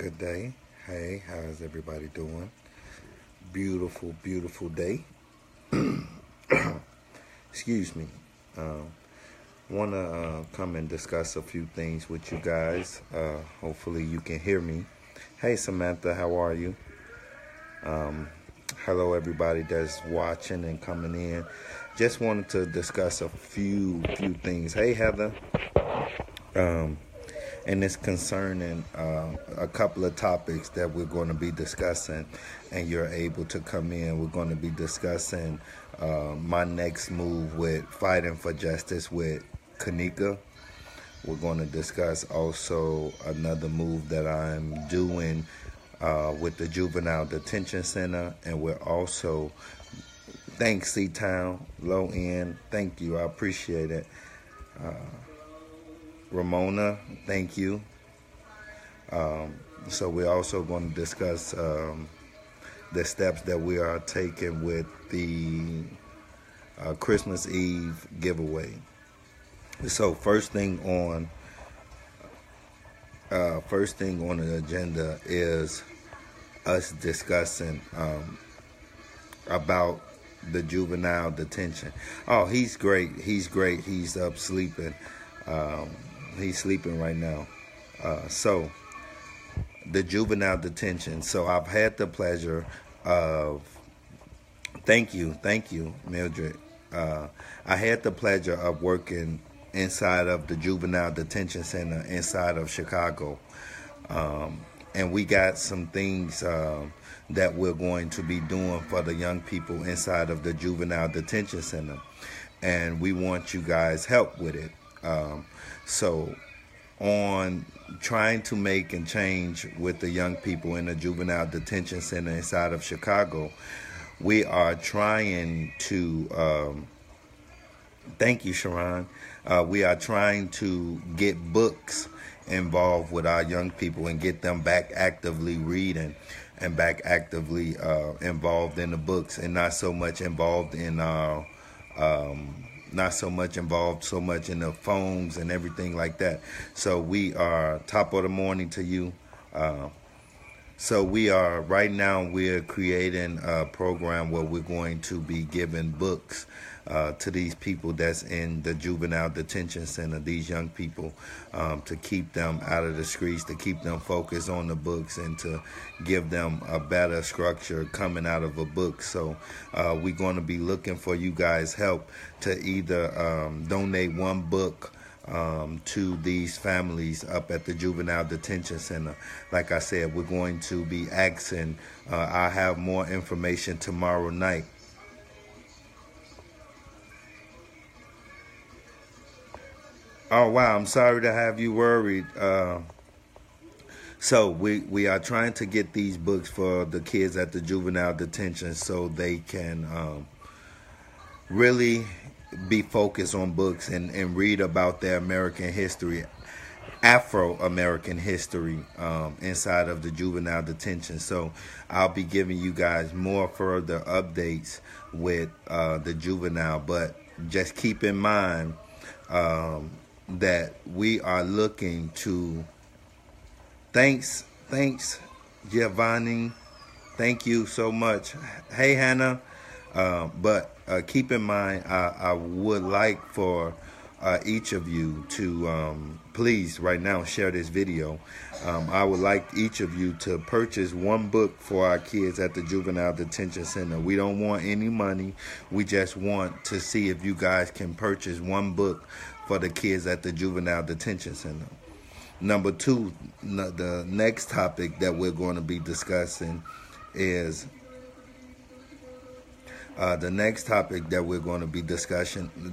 Good day. Hey, how's everybody doing? Beautiful, beautiful day. Excuse me. Want to come and discuss a few things with you guys. Hopefully you can hear me. Hey, Samantha, how are you? Hello, everybody that's watching and coming in. Just wanted to discuss a few things. Hey, Heather. And it's concerning a couple of topics that we're going to be discussing, and you're able to come in. We're going to be discussing my next move with fighting for justice with Kenneka. We're going to discuss also another move that I'm doing with the Juvenile Detention Center, and we're also, thanks C-Town, low end, thank you, I appreciate it. Ramona, thank you. So we're also going to discuss the steps that we are taking with the Christmas Eve giveaway. So first thing on the agenda is us discussing about the juvenile detention. Oh, he's great. He's great. He's up sleeping. He's sleeping right now. So the juvenile detention. So I've had the pleasure of, thank you, Mildred. I had the pleasure of working inside of the Juvenile Detention Center inside of Chicago. And we got some things that we're going to be doing for the young people inside of the Juvenile Detention Center. And we want you guys help with it. So on trying to make and change with the young people in the Juvenile Detention Center inside of Chicago, we are trying to, thank you, Sharon, we are trying to get books involved with our young people and get them back actively reading and back actively involved in the books, and not so much involved in not so much involved so much in the phones and everything like that. So we are, top of the morning to you. So we are, right now we're creating a program where we're going to be giving books to these people that's in the Juvenile Detention Center, these young people, to keep them out of the streets, to keep them focused on the books, and to give them a better structure coming out of a book. So we're going to be looking for you guys' help to either donate one book to these families up at the Juvenile Detention Center. Like I said, we're going to be asking, I'll have more information tomorrow night. Oh, wow, I'm sorry to have you worried. So we are trying to get these books for the kids at the Juvenile Detention so they can really be focused on books and read about their American history, Afro-American history inside of the Juvenile Detention. So I'll be giving you guys more further updates with the Juvenile, but just keep in mind that we are looking to, thanks Giovanni, thank you so much. Hey Hannah, but keep in mind, I would like for each of you to please right now share this video. I would like each of you to purchase one book for our kids at the Juvenile Detention Center. We don't want any money. We just want to see if you guys can purchase one book for the kids at the Juvenile Detention Center. Number two, the next topic that we're going to be discussing is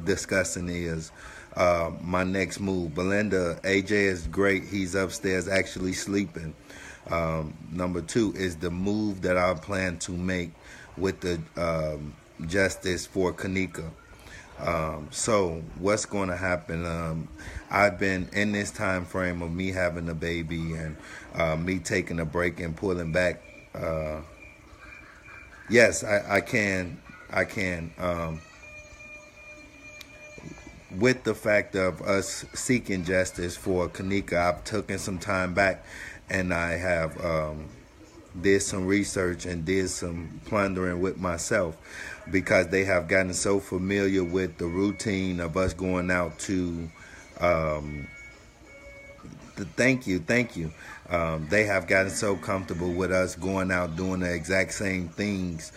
discussing is my next move. Belinda, AJ is great. He's upstairs actually sleeping. Number two is the move that I plan to make with the justice for Kenneka. So what's going to happen? I've been in this time frame of me having a baby and me taking a break and pulling back. Yes, I can. with the fact of us seeking justice for Kenneka, I've taken some time back and I have did some research and did some plundering with myself, because they have gotten so familiar with the routine of us going out to thank you. They have gotten so comfortable with us going out doing the exact same things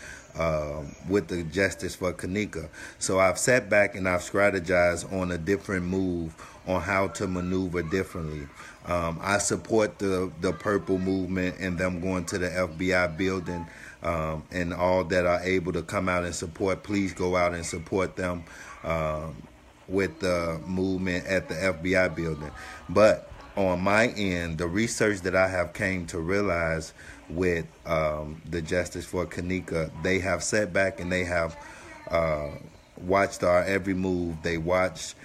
with the Justice for Kenneka. So I've sat back and I've strategized on a different move on how to maneuver differently. I support the Purple movement and them going to the FBI building, and all that are able to come out and support. Please go out and support them with the movement at the FBI building. But on my end, the research that I have came to realize with the Justice for Kenneka, they have sat back and they have watched our every move. They watch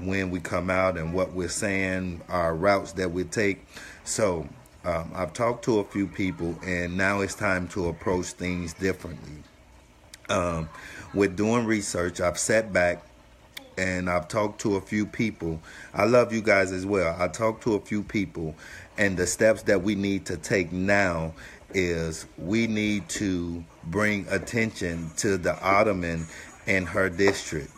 when we come out and what we're saying, our routes that we take. So I've talked to a few people, and now it's time to approach things differently. With doing research, I've sat back and I've talked to a few people. I love you guys as well. I talked to a few people, and the steps that we need to take now is we need to bring attention to the alderman in her district.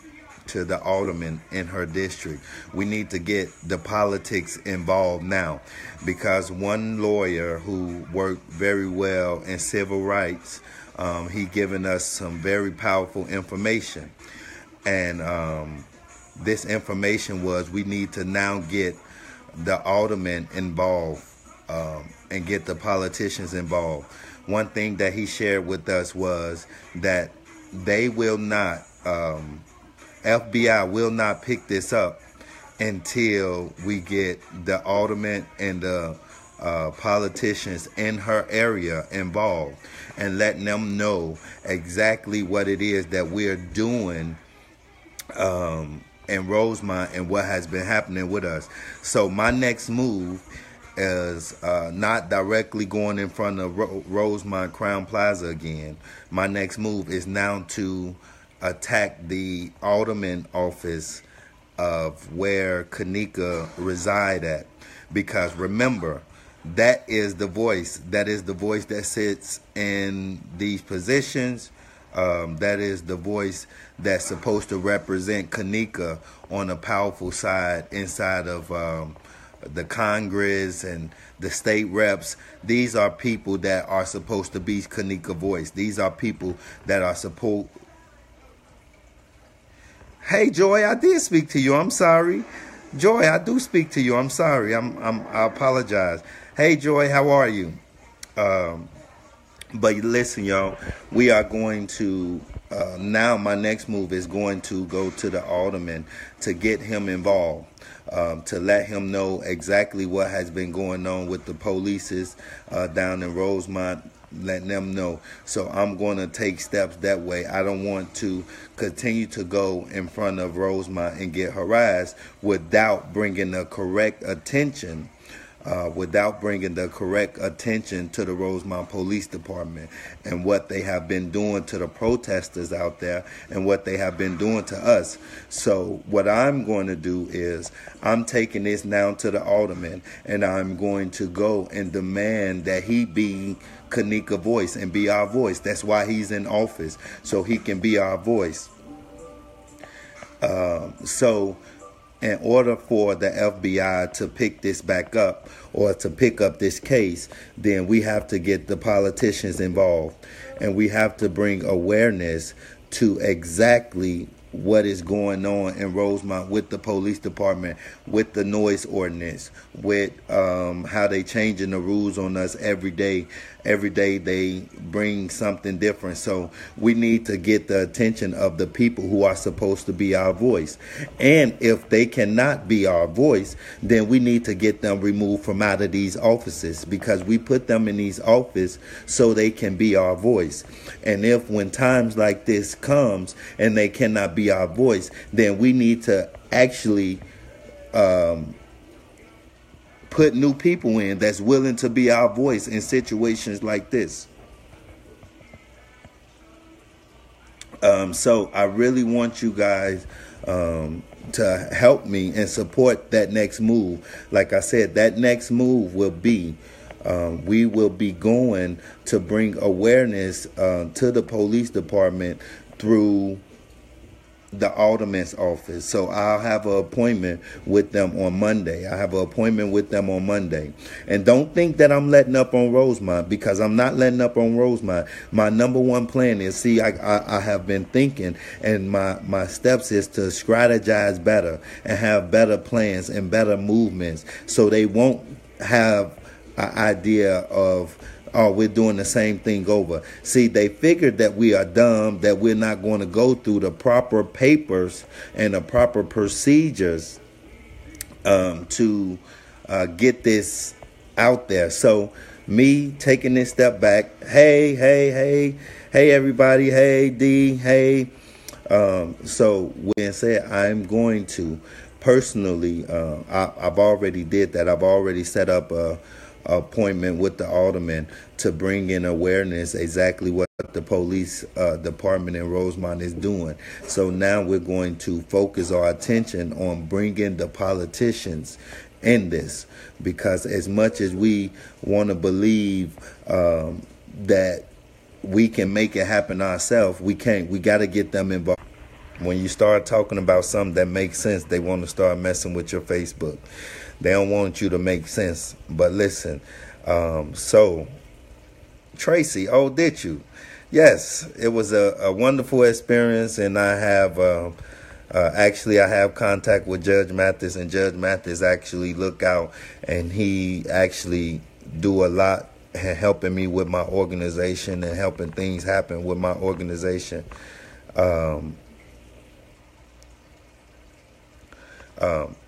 We need to get the politics involved now, because one lawyer who worked very well in civil rights, he given us some very powerful information. And this information was we need to now get the aldermen involved and get the politicians involved. One thing that he shared with us was that they will not, FBI will not pick this up until we get the aldermen and the politicians in her area involved and letting them know exactly what it is that we're doing in Rosemont and what has been happening with us. So my next move is not directly going in front of Rosemont Crown Plaza again. My next move is now to attack the alderman office of where Kenneka reside at, because remember, that is the voice that sits in these positions. That is the voice that's supposed to represent Kenneka on a powerful side inside of the Congress and the state reps. These are people that are supposed to be Kenneka voice. These are people that are supposed. Hey, Joy, I did speak to you. I'm sorry. Joy, I do speak to you. I'm sorry. I apologize. Hey, Joy, how are you? But listen, y'all, we are going to, now my next move is going to go to the alderman to get him involved, to let him know exactly what has been going on with the polices down in Rosemont, letting them know. So I'm going to take steps that way. I don't want to continue to go in front of Rosemont and get harassed without bringing the correct attention to the Rosemont Police Department and what they have been doing to the protesters out there and what they have been doing to us. So what I'm going to do is I'm taking this now to the alderman, and I'm going to go and demand that he be Kenneka voice and be our voice. That's why he's in office, so he can be our voice. So in order for the FBI to pick this back up or to pick up this case, then we have to get the politicians involved, and we have to bring awareness to exactly what is going on in Rosemont with the police department, with the noise ordinance, with how they changing the rules on us every day. Every day they bring something different. So we need to get the attention of the people who are supposed to be our voice. And if they cannot be our voice, then we need to get them removed from out of these offices, because we put them in these offices so they can be our voice. And if when times like this comes and they cannot be our voice, then we need to actually put new people in that's willing to be our voice in situations like this. So I really want you guys to help me and support that next move. Like I said, that next move will be we will be going to bring awareness to the police department through the alderman's office. So I'll have an appointment with them on Monday. And don't think that I'm letting up on Rosemont, because I'm not letting up on Rosemont. My number one plan is, see, I have been thinking, and my steps is to strategize better and have better plans and better movements, so they won't have an idea of, oh, we're doing the same thing over. See, they figured that we are dumb, that we're not going to go through the proper papers and the proper procedures to get this out there. So me taking this step back, hey, everybody, hey, D, hey. So when said, I'm going to personally, I've already did that. I've already set up a appointment with the alderman to bring in awareness exactly what the police department in Rosemont is doing. So now we're going to focus our attention on bringing the politicians in this, because as much as we want to believe that we can make it happen ourselves, we can't. We got to get them involved. When you start talking about something that makes sense, they want to start messing with your Facebook. They don't want you to make sense. But listen, so Tracy, oh, did you? Yes, it was a wonderful experience, and I have actually I have contact with Judge Mathis, and Judge Mathis actually look out, and he actually do a lot helping me with my organization and helping things happen with my organization.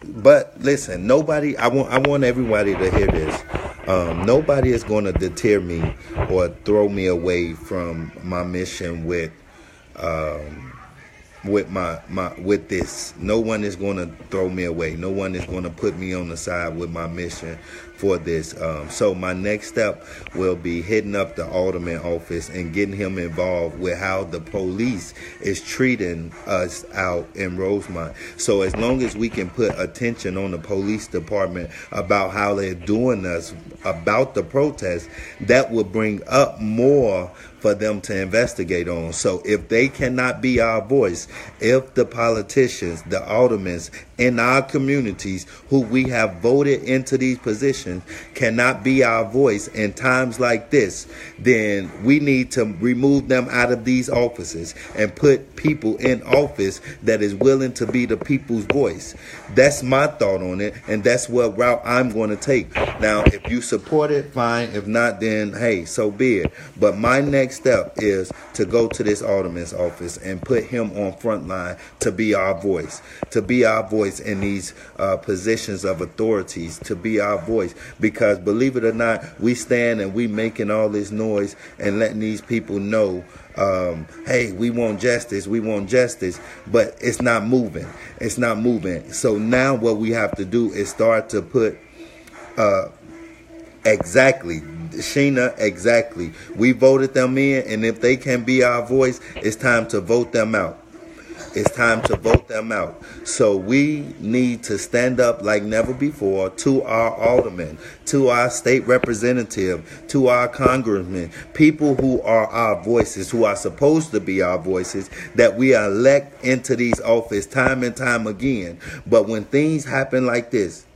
But listen, nobody, I want everybody to hear this. Nobody is going to deter me or throw me away from my mission with this. No one is going to throw me away. No one is going to put me on the side with my mission for this. So my next step will be hitting up the alderman office and getting him involved with how the police is treating us out in Rosemont. So as long as we can put attention on the police department about how they're doing us about the protest, that will bring up more for them to investigate on. So if they cannot be our voice, if the politicians, the aldermen in our communities who we have voted into these positions cannot be our voice in times like this, then we need to remove them out of these offices and put people in office that is willing to be the people's voice. That's my thought on it, and that's what route I'm going to take. Now, if you support it, fine. If not, then hey, so be it. But my next step is to go to this alderman's office and put him on front line to be our voice in these positions of authorities, to be our voice. Because believe it or not, we stand and we making all this noise and letting these people know, hey, we want justice, but it's not moving. So now what we have to do is start to put exactly, Sheena, exactly. We voted them in, and if they can be our voice, it's time to vote them out. So we need to stand up like never before to our aldermen, to our state representative, to our congressmen, people who are our voices, who are supposed to be our voices, that we elect into these offices time and time again. But when things happen like this,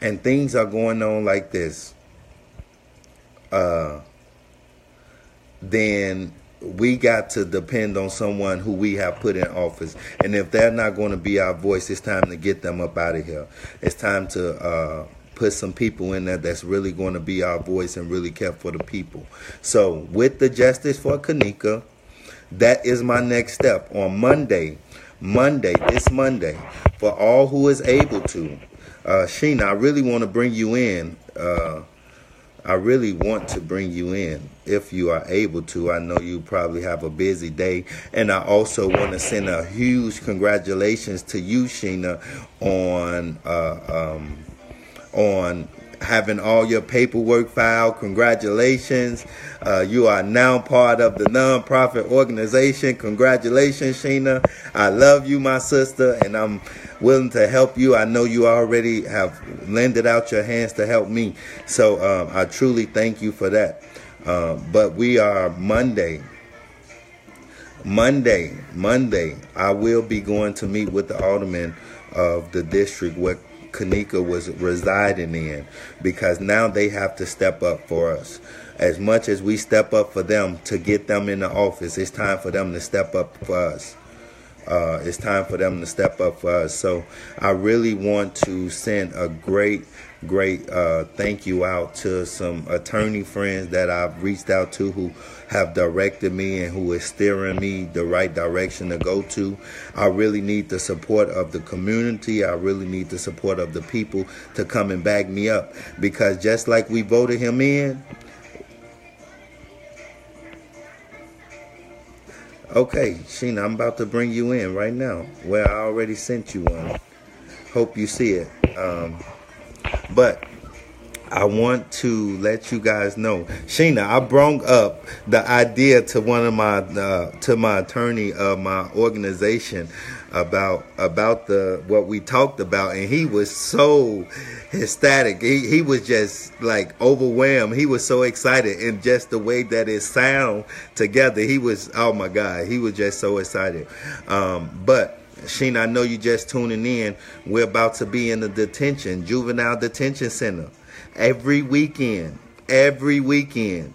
and things are going on like this, then we got to depend on someone who we have put in office. And if they're not going to be our voice, it's time to get them up out of here. It's time to put some people in there that's really going to be our voice and really care for the people. So with the Justice for Kenneka, that is my next step on this Monday, for all who is able to. Sheena, I really want to bring you in. If you are able to. I know you probably have a busy day. And I also want to send a huge congratulations to you, Sheena, on having all your paperwork filed. Congratulations. You are now part of the nonprofit organization. Congratulations, Sheena. I love you, my sister, and I'm willing to help you. I know you already have lended out your hands to help me. So I truly thank you for that. But we are Monday, I will be going to meet with the alderman of the district where Kenneka was residing in, because now they have to step up for us. As much as we step up for them to get them in the office, it's time for them to step up for us. It's time for them to step up for us. So I really want to send a great thank you out to some attorney friends that I've reached out to who have directed me and who is steering me the right direction to go to. I really need the support of the community. I really need the support of the people to come and back me up, because just like we voted him in. Okay, Sheena, I'm about to bring you in right now. Well, I already sent you one. Hope you see it. But I want to let you guys know, Sheena, I brought up the idea to one of my to my attorney of my organization about what we talked about, and he was so ecstatic. He was just like overwhelmed. He was so excited, and just the way that it sound together, he was, oh my God, he was just so excited. But Sheena, I know you just tuning in. We're about to be in the Juvenile Detention Center. Every weekend, Sheena,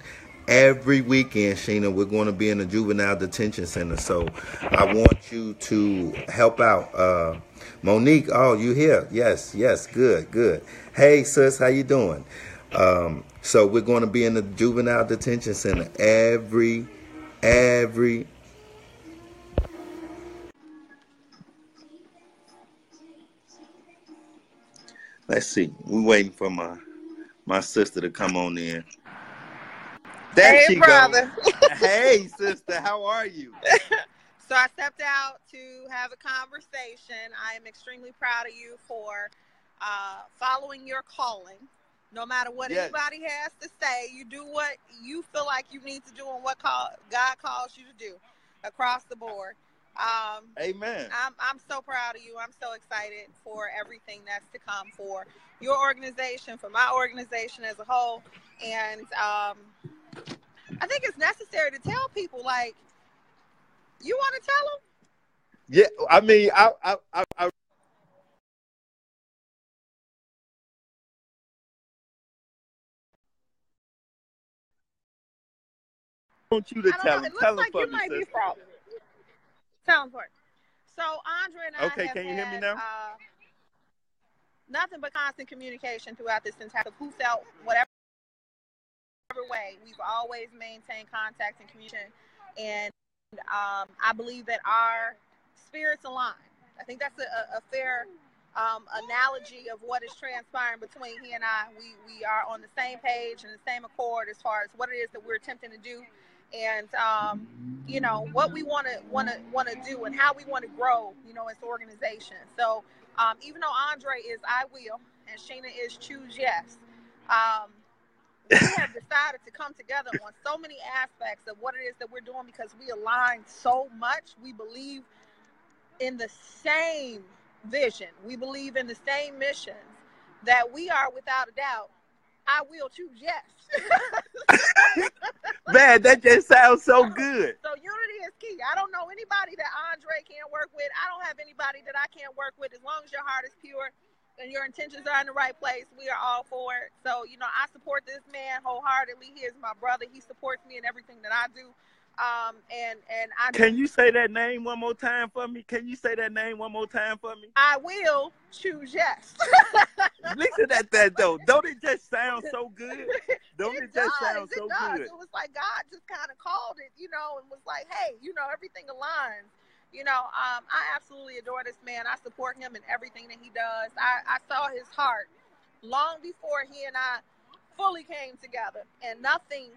we're going to be in the Juvenile Detention Center. So I want you to help out. Monique, oh, you here? Yes, good. Hey, sis, how you doing? So we're going to be in the Juvenile Detention Center every. Let's see. We're waiting for my sister to come on in. There hey, she brother. goes. Hey, sister, how are you? So I stepped out to have a conversation. I am extremely proud of you for following your calling. No matter what anybody has to say, you do what you feel like you need to do and what God calls you to do across the board. Amen. I'm so proud of you. I'm so excited for everything that's to come for your organization, for my organization as a whole. And I think it's necessary to tell people, like, you want to tell them? Yeah, I mean, I want you to tell them. It looks Tell them like for you me, might sis. be a problem. Tell them for it. So Andre and I Okay, have can you hear me had now? nothing but constant communication throughout this entire, who felt whatever way. We've always maintained contact and communication, and I believe that our spirits align. I think that's a fair analogy of what is transpiring between he and I. We are on the same page and the same accord as far as what it is that we're attempting to do, and you know what we want to do and how we want to grow. You know, as an organization. So even though Andre is I will and Sheena is choose yes. We have decided to come together on so many aspects of what it is that we're doing, because we align so much. We believe in the same vision. We believe in the same missions, that we are, without a doubt, I will choose yes. Man, that just sounds so good. So unity is key. I don't know anybody that Andre can't work with. I don't have anybody that I can't work with. As long as your heart is pure and your intentions are in the right place, we are all for it. So, you know, I support this man wholeheartedly. He is my brother. He supports me in everything that I do. And I Can you say that name one more time for me? I will choose yes. Listen at that though. Don't it just sound so good? Don't it just sound so good? It was like God just kind of called it, you know, and was like, hey, you know, everything aligns. You know, I absolutely adore this man. I support him in everything that he does. I saw his heart long before he and I fully came together, and nothing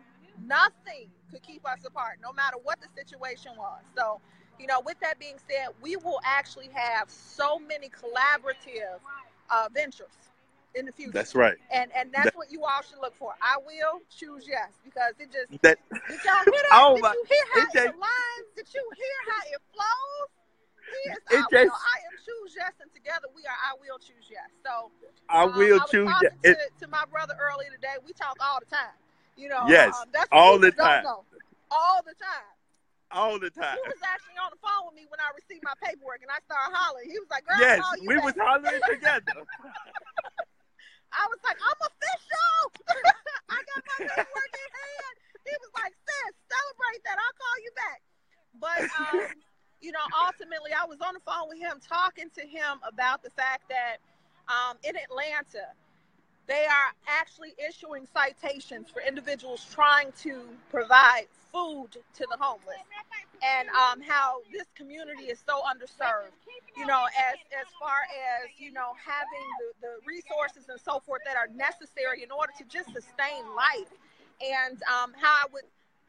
could keep us apart, no matter what the situation was. So, you know, with that being said, we will actually have so many collaborative ventures in the future. That's right. And that's what you all should look for. I will choose yes, because it just, That. did y'all hear that? Oh Did my! you hear how It just. the lines? Did you hear how it flows? Yes, It I will. just. I am choose yes, and together we are I will choose yes. So I will I was choose. talking It. to my brother earlier today. We talk all the time. You know, Yes. that's what All people the don't time. know. All the time. All the time. He was actually on the phone with me when I received my paperwork, and I started hollering. He was like, "Girl, Yes, I'll call you we back." was hollering together. I was like, "I'm official. I got my paperwork in hand." He was like, "Sis, celebrate that. I'll call you back." But you know, ultimately, I was on the phone with him, talking to him about the fact that in Atlanta, they are actually issuing citations for individuals trying to provide food to the homeless, and how this community is so underserved. You know, as far as, you know, having the resources and so forth that are necessary in order to just sustain life, and how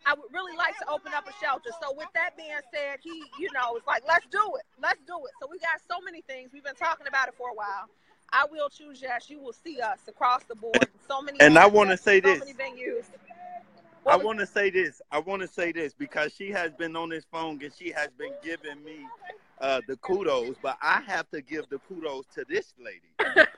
I would really like to open up a shelter. So with that being said, he, you know, was like, let's do it. Let's do it. So we got so many things. We've been talking about it for a while. I will choose yes. You will see us across the board. So many And I assets, want to say so this. many venues. I want to say this. I want to say this because she has been on this phone and she has been giving me the kudos, but I have to give the kudos to this lady.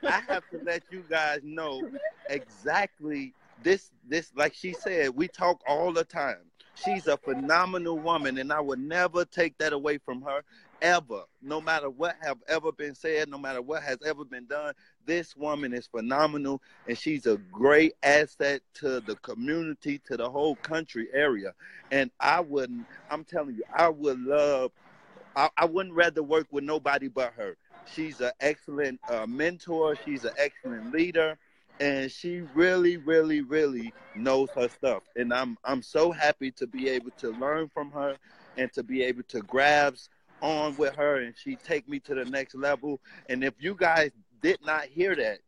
I have to let you guys know exactly this, like she said, we talk all the time. She's a phenomenal woman, and I would never take that away from her, ever. No matter what have ever been said, no matter what has ever been done, this woman is phenomenal, and she's a great asset to the community, to the whole country area. And I'm telling you, I wouldn't rather work with nobody but her. She's an excellent mentor. She's an excellent leader. And she really, really, really knows her stuff. And I'm so happy to be able to learn from her and to be able to grasp on with her, and she take me to the next level. And if you guys did not hear that,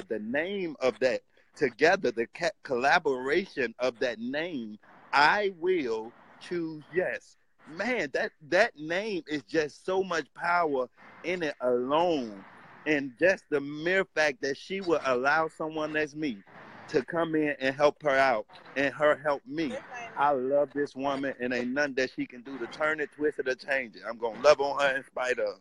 the name of that together, the collaboration of that name, I will choose yes. Man, that name is just so much power in it alone. And just the mere fact that she would allow someone that's me to come in and help her out and her help me. I love this woman, and ain't nothing that she can do to turn it, twist it, or change it. I'm going to love on her in spite of.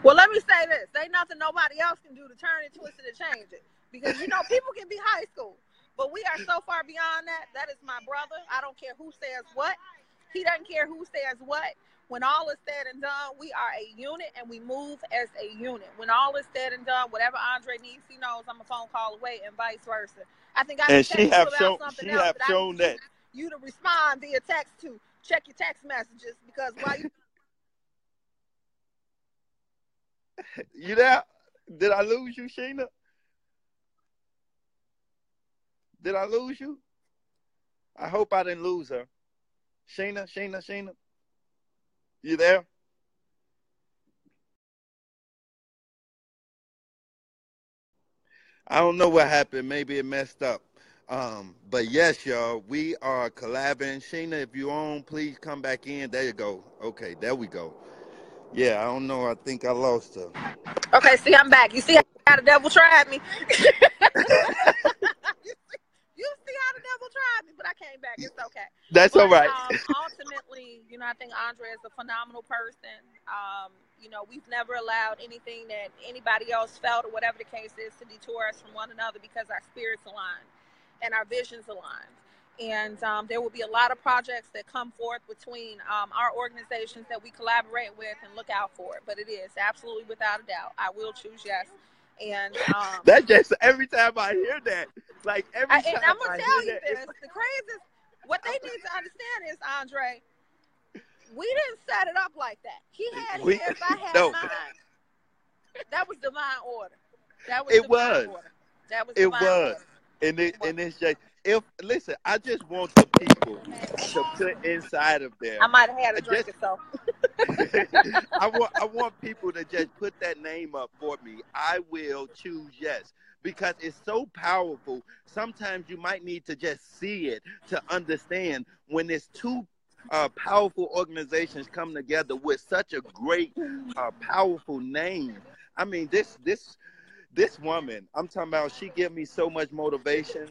Well, let me say this. Ain't nothing nobody else can do to turn it, twist it, and change it. Because, you know, people can be high school, but we are so far beyond that. That is my brother. I don't care who says what. He doesn't care who says what. When all is said and done, we are a unit, and we move as a unit. When all is said and done, whatever Andre needs, he knows I'm a phone call away, and vice versa. I think I can text you about something else that I need you to respond via text to. Check your text messages, because while you there? Did I lose you, Sheena? Did I lose you? I hope I didn't lose her. Sheena. You there? I don't know what happened. Maybe it messed up. But yes, y'all, we are collabing. Sheena, if you're on, please come back in. There you go. Okay, there we go. Yeah, I don't know. I think I lost her. okay, see, I'm back. You see how the devil tried me? You see how the devil tried me, but I came back. It's okay. That's all right. Ultimately, you know, I think Andre is a phenomenal person. You know, we've never allowed anything that anybody else felt, or whatever the case is, to detour us from one another, because our spirits align and our visions align. And there will be a lot of projects that come forth between our organizations that we collaborate with, and look out for it. But it is absolutely, without a doubt, I will choose yes. And that just, every time I hear that, like every time I'm gonna tell you this, the craziest. What they need to understand is, Andre, we didn't set it up like that. He had his, I had mine. That was divine order. That was divine order. That was divine order. And it's just, listen, I just want the people to put inside of there. I might have had a drink or so. I want people to just put that name up for me. I will choose yes, because it's so powerful. Sometimes you might need to just see it to understand when it's two powerful organizations come together with such a great, powerful name. I mean, this woman, I'm talking about, she give me so much motivation,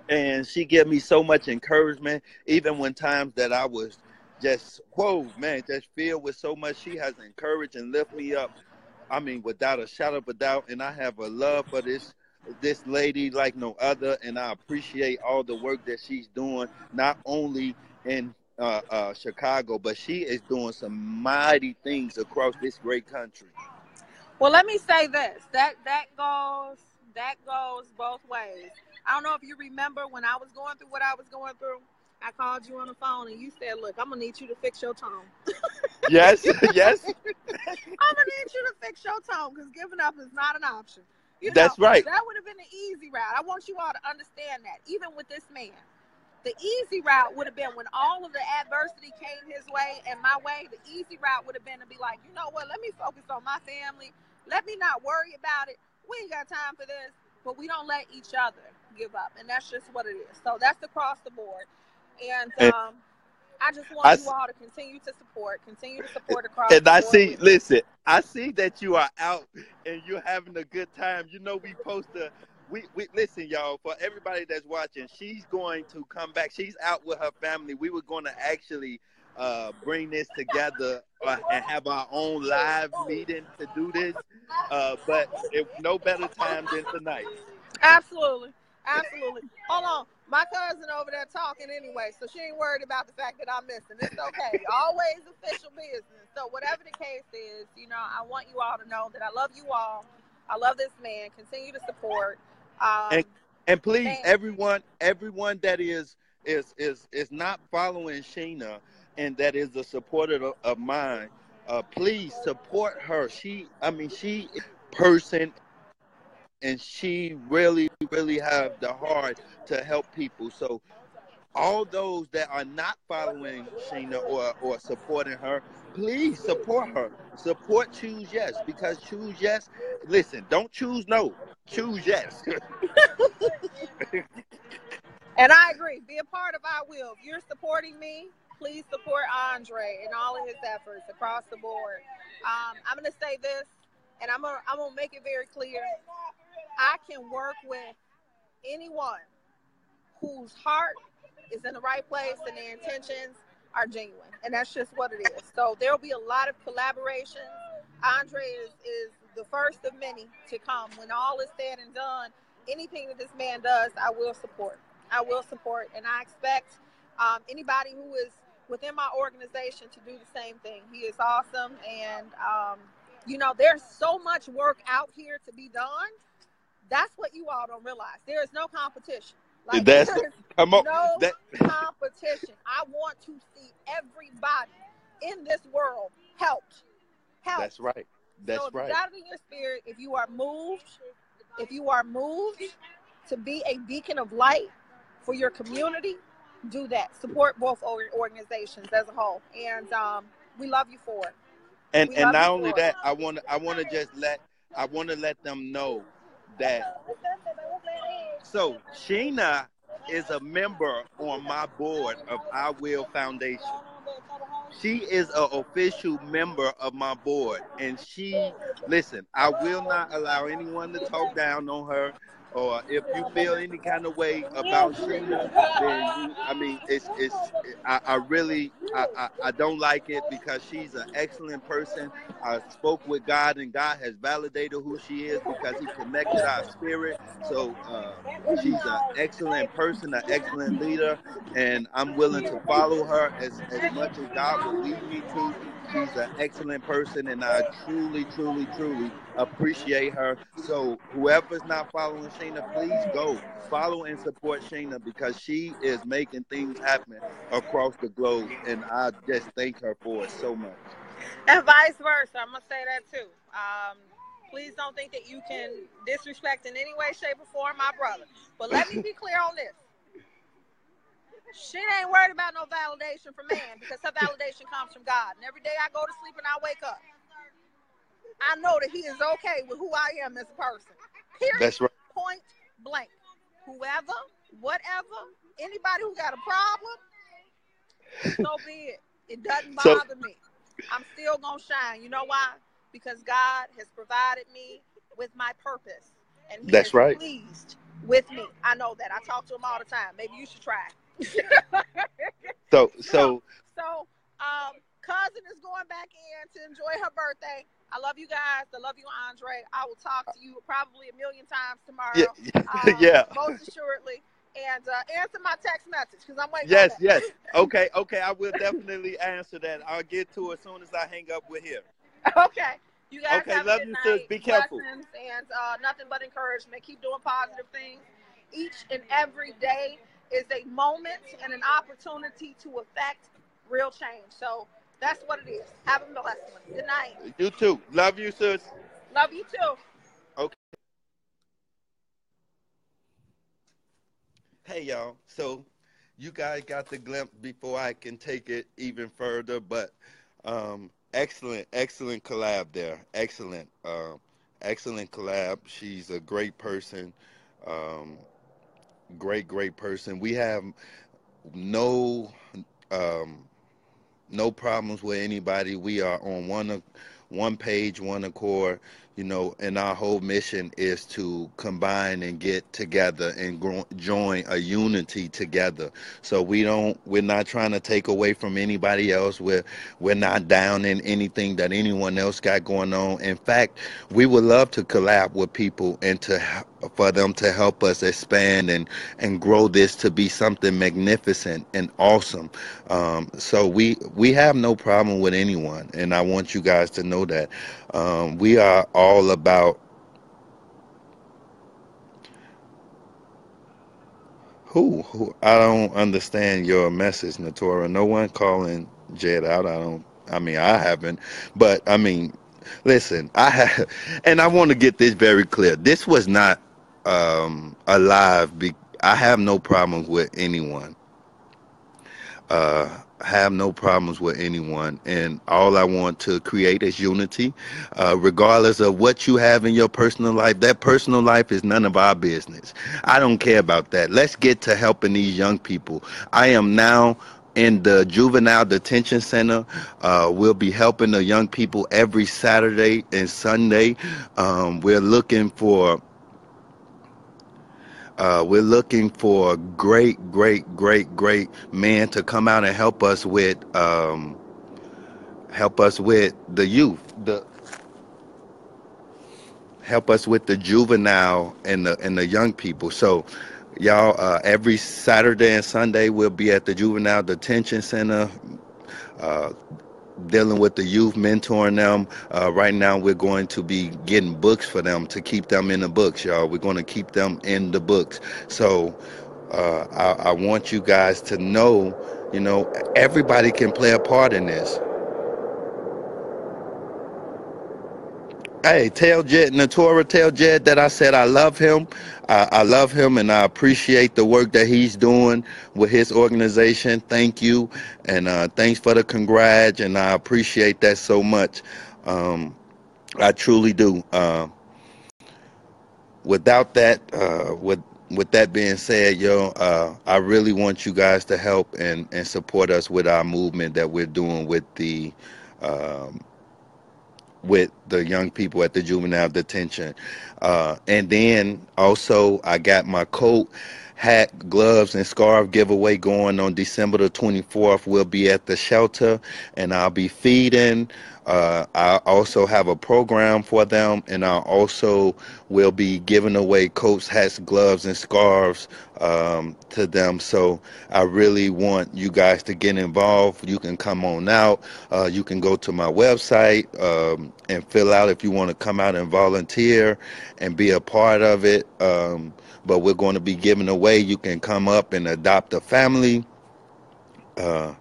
and she give me so much encouragement, even when times that I was just, whoa, man, just filled with so much. She has encouraged and lift me up. I mean, without a shadow of a doubt. And I have a love for this lady like no other, and I appreciate all the work that she's doing, not only in Chicago, but she is doing some mighty things across this great country. Well, let me say this. That goes both ways. I don't know if you remember when I was going through what I was going through. I called you on the phone and you said, "Look, I'm gonna need you to fix your tone." Yes, yes. I'm gonna need you to fix your tone because giving up is not an option. That's right. That would have been the easy route. I want you all to understand that. Even with this man, the easy route would have been when all of the adversity came his way and my way. The easy route would have been to be like, you know what? Let me focus on my family. Let me not worry about it. We ain't got time for this. But we don't let each other give up, and that's just what it is. So that's across the board. And And I just want I, you all to continue to support across and the I board see, with me. listen, I see that you are out and you're having a good time. You know, we post we listen, y'all, for everybody that's watching, she's going to come back. She's out with her family. We were going to actually bring this together and have our own live meeting to do this. But no better time than tonight. Absolutely. Absolutely. Hold on. My cousin over there talking anyway, so she ain't worried about the fact that I'm missing. It's okay. Always official business. So whatever the case is, I want you all to know that I love you all. I love this man. Continue to support. And Um, and please, man, everyone that is not following Sheena and that is a supporter of mine, please support her. She is a person, and she really have the heart to help people. So all those that are not following Sheena or supporting her, please support her. Support Choose Yes, because Choose Yes. Listen, don't choose no. Choose yes. and I agree. Be a part of our will. If you're supporting me, please support Andre and all of his efforts across the board. I'm going to say this, and I'm gonna make it very clear. I can work with anyone whose heart is in the right place and their intentions are genuine. And that's just what it is. So there'll be a lot of collaborations. Andre is the first of many to come. When all is said and done, anything that this man does, I will support. I will support. And I expect anybody who is within my organization to do the same thing. He is awesome. And, there's so much work out here to be done. That's what you all don't realize. There is no competition. Like, That's there is come on. no That competition. I want to see everybody in this world helped. that's Helped. right. So That's if you right. got it in your spirit, if you are moved to be a beacon of light for your community, do that. Support both organizations as a whole. And we love you for it. We And love you not only for it. that, I want to let them know that. So Sheena is a member on my board of I Will Foundation. She is an official member of my board, and listen, I will not allow anyone to talk down on her, or if you feel any kind of way about Sheena, then I really, I don't like it, because she's an excellent person. I spoke with God, and God has validated who she is because he connected our spirit. So she's an excellent person, an excellent leader, and I'm willing to follow her as much as God will lead me to. She's an excellent person, and I truly appreciate her. So whoever's not following Shayna, please go follow and support Shayna, because she is making things happen across the globe, and I just thank her for it so much. And vice versa. I'm gonna say that too. Please don't think that you can disrespect in any way, shape, or form my brother. But let me be clear on this. She ain't worried about no validation from man, because her validation comes from God. And every day I go to sleep and I wake up, I know that he is okay with who I am as a person. Period. That's right. Point blank. Whoever, whatever, anybody who got a problem, so be it. It doesn't So bother me. I'm still going to shine. You know why? Because God has provided me with my purpose, and he is That's right. pleased with me. I know that. I talk to him all the time. Maybe you should try. So so, so so, cousin is going back in to enjoy her birthday. I love you guys. I love you, Andre. I will talk to you probably a million times yeah, tomorrow, yeah. most assuredly. And answer my text message because I'm waiting on Yes, that. yes. Okay, okay. I will definitely answer that. I'll get to it as soon as I hang up with here. Okay. You guys Okay, have a love good you, sis. night. Be careful. Blessings and nothing but encouragement. Keep doing positive things. Each and every day is a moment and an opportunity to affect real change. So that's what it is. Have a blessed one. Good night. You too. Love you, sis. Love you too. Okay. Hey, y'all. So you guys got the glimpse before I can take it even further, but excellent, excellent collab there. Excellent, excellent collab. She's a great person. Um, great, great person. We have no um, no problems with anybody. We are on one page, one accord, and our whole mission is to combine and get together and join a unity together. So we're not trying to take away from anybody else. We're not down in anything that anyone else got going on. In fact, we would love to collab with people and for them to help us expand and grow this to be something magnificent and awesome. So we have no problem with anyone, and I want you guys to know that we are all about who. I don't understand your message, Natora. No one calling Jed out. I don't. I mean, I haven't, but I mean, listen, I have, and I want to get this very clear. This was not a live. I have no problems with anyone. uh, have no problems with anyone, and all I want to create is unity, regardless of what you have in your personal life. That personal life is none of our business. I don't care about that. Let's get to helping these young people. I am now in the Juvenile Detention Center. We'll be helping the young people every Saturday and Sunday. We're looking for great, great, great, great men to come out and help us with the youth, help us with the juvenile and the young people. So, y'all, every Saturday and Sunday we'll be at the Juvenile Detention Center. Uh, Dealing with the youth, mentoring them. Right now, we're going to be getting books for them to keep them in the books, y'all. We're going to keep them in the books. So I want you guys to know, everybody can play a part in this. Hey, tell Jed, Natora, tell Jed that I said I love him. I love him, and I appreciate the work that he's doing with his organization. Thank you, and thanks for the congrats, and I appreciate that so much. Um, I truly do. Without that, with that being said, I really want you guys to help and support us with our movement that we're doing um, with the young people at the juvenile detention. And then also, I got my coat, hat, gloves, and scarf giveaway going on December the 24th. We'll be at the shelter, and I'll be feeding. I also have a program for them, and I also will be giving away coats, hats, gloves, and scarves to them. So I really want you guys to get involved. You can come on out. You can go to my website and fill out if you want to come out and volunteer and be a part of it. But we're going to be giving away. You can come up and adopt a family. Uh,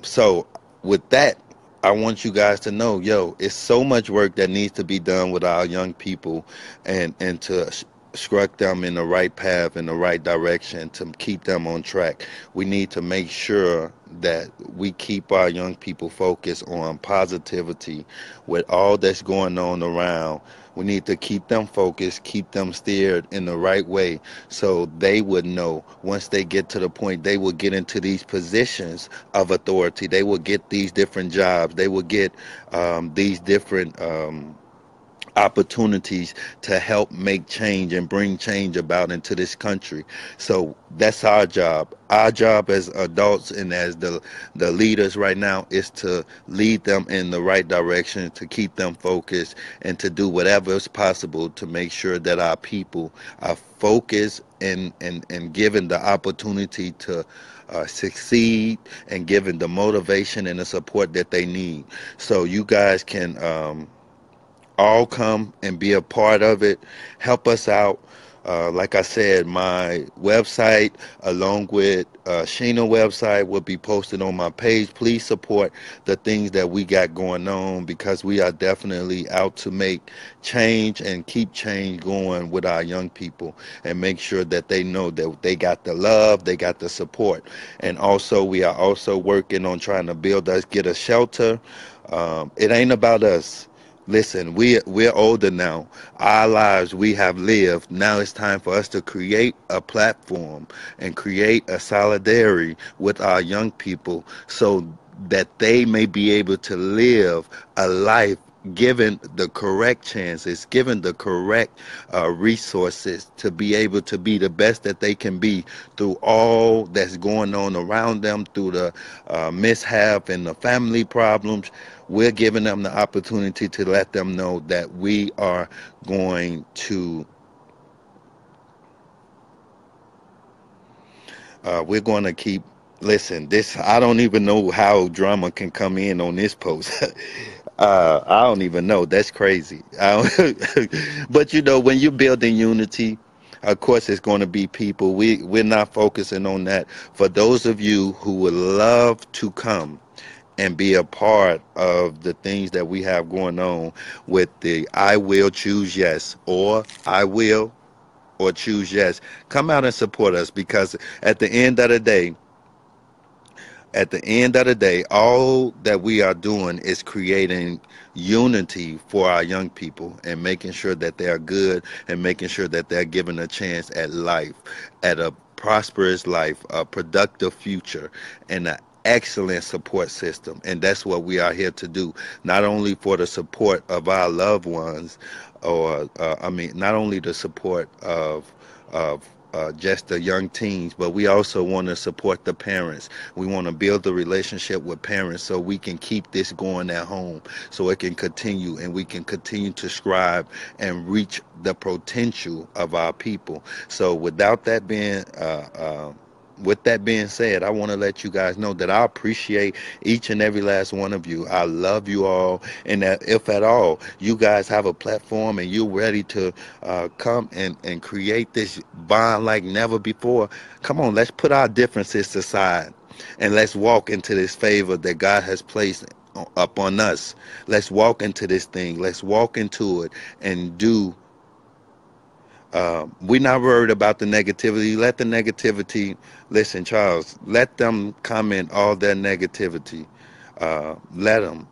so with that, I want you guys to know, it's so much work that needs to be done with our young people, and to instruct them in the right path, in the right direction, to keep them on track. We need to make sure that we keep our young people focused on positivity with all that's going on around. We need to keep them focused, keep them steered in the right way, so they would know once they get to the point, they will get into these positions of authority. They will get these different jobs. They will get these different opportunities to help make change and bring change about into this country. So that's our job. Our job as adults and as the leaders right now is to lead them in the right direction, to keep them focused, and to do whatever is possible to make sure that our people are focused and given the opportunity to succeed, and given the motivation and the support that they need. So you guys can all come and be a part of it. Help us out. Like I said, my website, along with Sheena website, will be posted on my page. Please support the things that we got going on, because we are definitely out to make change and keep change going with our young people, and make sure that they know that they got the love, they got the support. And also, we are also working on trying to build us, get a shelter. It ain't about us. Listen, we're older now. Our lives we have lived. Now it's time for us to create a platform and create a solidarity with our young people, so that they may be able to live a life given the correct chances, given the correct resources, to be able to be the best that they can be through all that's going on around them, through the mishap and the family problems. We're giving them the opportunity to let them know that we are going to we're going to keep. Listen, this, I don't even know how drama can come in on this post. I don't even know. That's crazy. But you know, when you're building unity, of course, it's going to be people. We're not focusing on that. For those of you who would love to come and be a part of the things that we have going on with the I Will Choose Yes, or I Will or Choose Yes, come out and support us, because at the end of the day, all that we are doing is creating unity for our young people, and making sure that they are good, and making sure that they're given a chance at life, at a prosperous life, a productive future, and an excellent support system. And that's what we are here to do, not only for the support of our loved ones, or not only the support of just the young teens, but we also want to support the parents. We want to build the relationship with parents, so we can keep this going at home, so it can continue, and we can continue to strive and reach the potential of our people. So with that being said, I want to let you guys know that I appreciate each and every last one of you. I love you all, and that if at all you guys have a platform and you're ready to come and create this bond like never before, come on, let's put our differences aside, and let's walk into this favor that God has placed upon us. Let's walk into this thing. Let's walk into it and do. We're not worried about the negativity. Let the negativity, listen, Charles, let them comment all their negativity. Let them.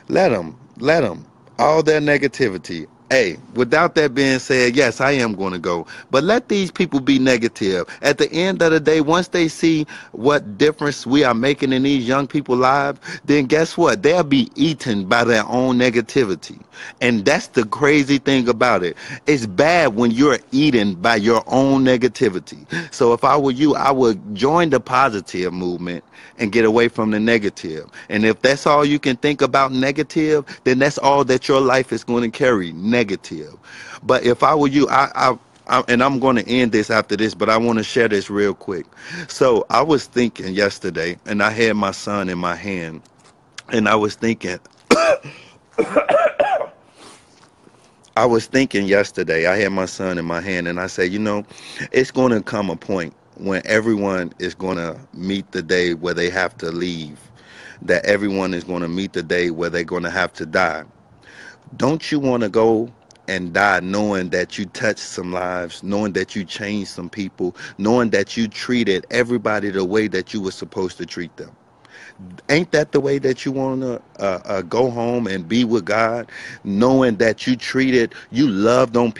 Let them. All their negativity. Hey, without that being said, yes, I am going to go. But let these people be negative. At the end of the day, once they see what difference we are making in these young people's lives, then guess what? They'll be eaten by their own negativity. And that's the crazy thing about it. It's bad when you're eaten by your own negativity. So if I were you, I would join the positive movement and get away from the negative. And if that's all you can think about negative, then that's all that your life is going to carry, negative. But if I were you, and I'm going to end this after this, but I want to share this real quick. So I was thinking yesterday, and I had my son in my hand, and I was thinking yesterday, I had my son in my hand, and I said, it's going to come a point when everyone is going to meet the day where they have to leave, that everyone is going to meet the day where they're going to have to die. Don't you want to go and die knowing that you touched some lives, knowing that you changed some people, knowing that you treated everybody the way that you were supposed to treat them? Ain't that the way that you want to go home and be with God, knowing that you loved on people